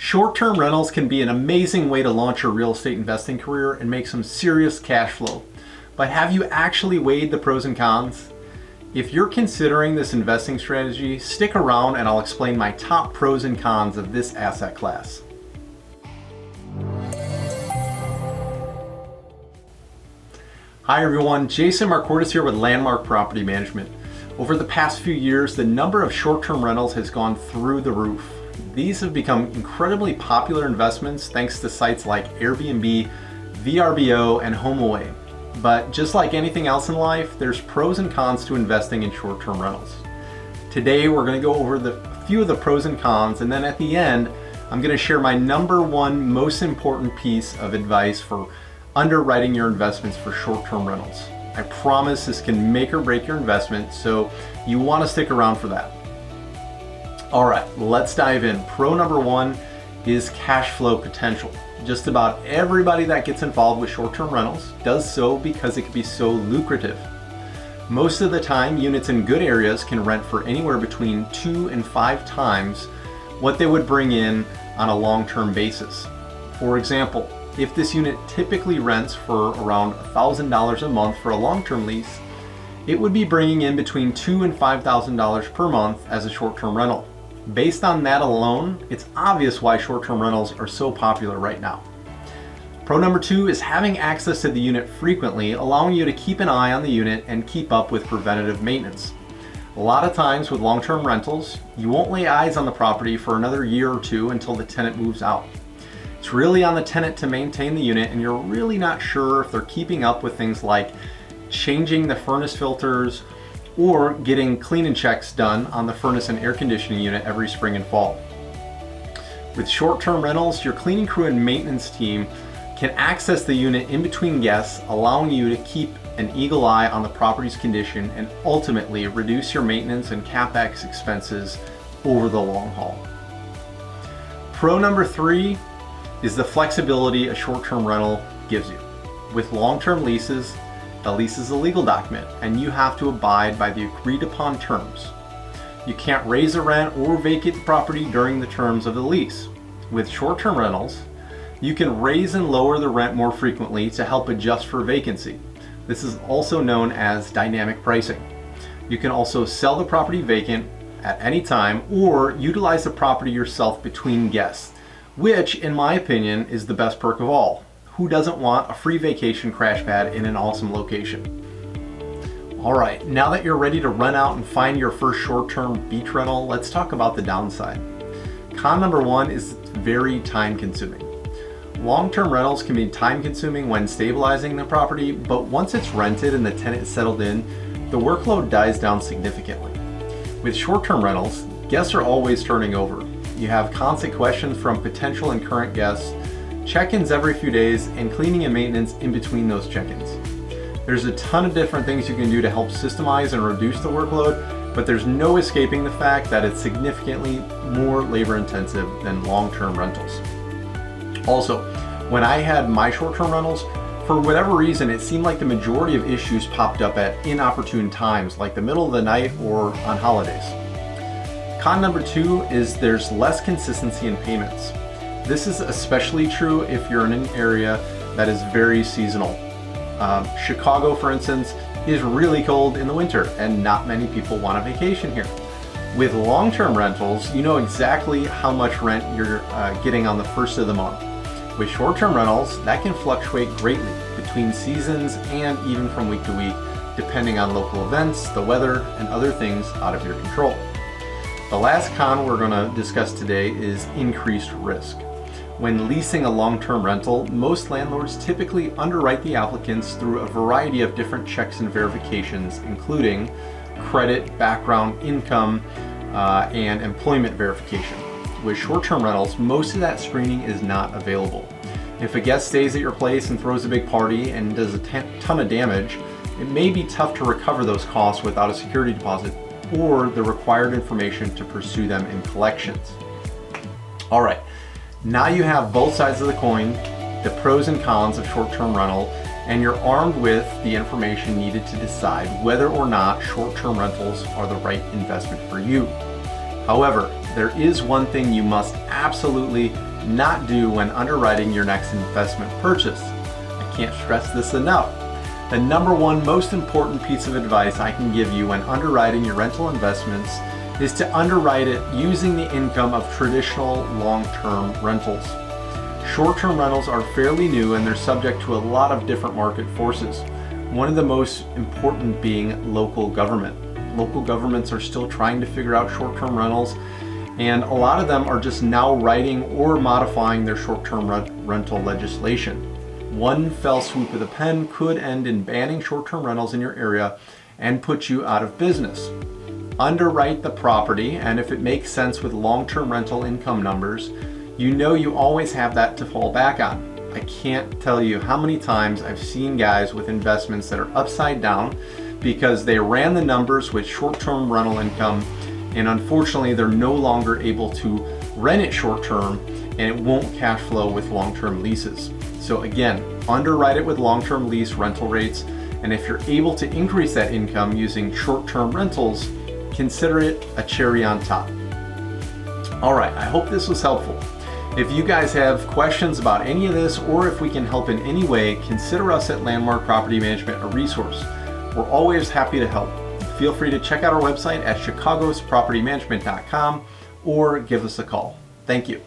Short-term rentals can be an amazing way to launch your real estate investing career and make some serious cash flow. But have you actually weighed the pros and cons? If you're considering this investing strategy, stick around and I'll explain my top pros and cons of this asset class. Hi everyone, Jason Marcordes here with Landmark Property Management. Over the past few years, the number of short-term rentals has gone through the roof. These have become incredibly popular investments thanks to sites like Airbnb, VRBO, and HomeAway. But just like anything else in life, there's pros and cons to investing in short-term rentals. Today, we're going to go over a few of the pros and cons, and then at the end, I'm going to share my number one most important piece of advice for underwriting your investments for short-term rentals. I promise this can make or break your investment, so you want to stick around for that. All right, let's dive in. Pro number one is cash flow potential. Just about everybody that gets involved with short-term rentals does so because it can be so lucrative. Most of the time, units in good areas can rent for anywhere between 2 and 5 times what they would bring in on a long-term basis. For example, if this unit typically rents for around $1,000 a month for a long-term lease, it would be bringing in between $2,000 and $5,000 per month as a short-term rental. Based on that alone, it's obvious why short-term rentals are so popular right now. Pro number two is having access to the unit frequently, allowing you to keep an eye on the unit and keep up with preventative maintenance. A lot of times with long-term rentals, you won't lay eyes on the property for another year or two until the tenant moves out. It's really on the tenant to maintain the unit, and you're really not sure if they're keeping up with things like changing the furnace filters or getting cleaning checks done on the furnace and air conditioning unit every spring and fall. With short-term rentals, your cleaning crew and maintenance team can access the unit in between guests, allowing you to keep an eagle eye on the property's condition and ultimately reduce your maintenance and CapEx expenses over the long haul. Pro number three is the flexibility a short-term rental gives you. With long-term leases, a lease is a legal document and you have to abide by the agreed upon terms. You can't raise the rent or vacate the property during the terms of the lease. With short-term rentals, you can raise and lower the rent more frequently to help adjust for vacancy. This is also known as dynamic pricing. You can also sell the property vacant at any time or utilize the property yourself between guests, which in my opinion is the best perk of all. Who doesn't want a free vacation crash pad in an awesome location? All right, now that you're ready to run out and find your first short-term beach rental, let's talk about the downside. Con number one is very time-consuming. Long-term rentals can be time-consuming when stabilizing the property, but once it's rented and the tenant is settled in, the workload dies down significantly. With short-term rentals, guests are always turning over. You have constant questions from potential and current guests, check-ins every few days, and cleaning and maintenance in between those check-ins. There's a ton of different things you can do to help systemize and reduce the workload, but there's no escaping the fact that it's significantly more labor-intensive than long-term rentals. Also, when I had my short-term rentals, for whatever reason, it seemed like the majority of issues popped up at inopportune times, like the middle of the night or on holidays. Con number two is there's less consistency in payments. This is especially true if you're in an area that is very seasonal. Chicago, for instance, is really cold in the winter and not many people want a vacation here. With long-term rentals, you know exactly how much rent you're getting on the first of the month. With short-term rentals, that can fluctuate greatly between seasons and even from week to week, depending on local events, the weather, and other things out of your control. The last con we're going to discuss today is increased risk. When leasing a long-term rental, most landlords typically underwrite the applicants through a variety of different checks and verifications, including credit, background, income, and employment verification. With short-term rentals, most of that screening is not available. If a guest stays at your place and throws a big party and does a ton of damage, it may be tough to recover those costs without a security deposit or the required information to pursue them in collections. All right. Now you have both sides of the coin, the pros and cons of short-term rental, and you're armed with the information needed to decide whether or not short-term rentals are the right investment for you. However, there is one thing you must absolutely not do when underwriting your next investment purchase. I can't stress this enough. The number one most important piece of advice I can give you when underwriting your rental investments is to underwrite it using the income of traditional long-term rentals. Short-term rentals are fairly new and they're subject to a lot of different market forces. One of the most important being local government. Local governments are still trying to figure out short-term rentals, and a lot of them are just now writing or modifying their short-term rental legislation. One fell swoop of the pen could end in banning short-term rentals in your area and put you out of business. Underwrite the property, and if it makes sense with long-term rental income numbers, you know you always have that to fall back on. I can't tell you how many times I've seen guys with investments that are upside down because they ran the numbers with short-term rental income, and unfortunately they're no longer able to rent it short-term, and it won't cash flow with long-term leases. So again, underwrite it with long-term lease rental rates, and if you're able to increase that income using short-term rentals, consider it a cherry on top. All right, I hope this was helpful. If you guys have questions about any of this, or if we can help in any way, consider us at Landmark Property Management a resource. We're always happy to help. Feel free to check out our website at chicagospropertymanagement.com or give us a call. Thank you.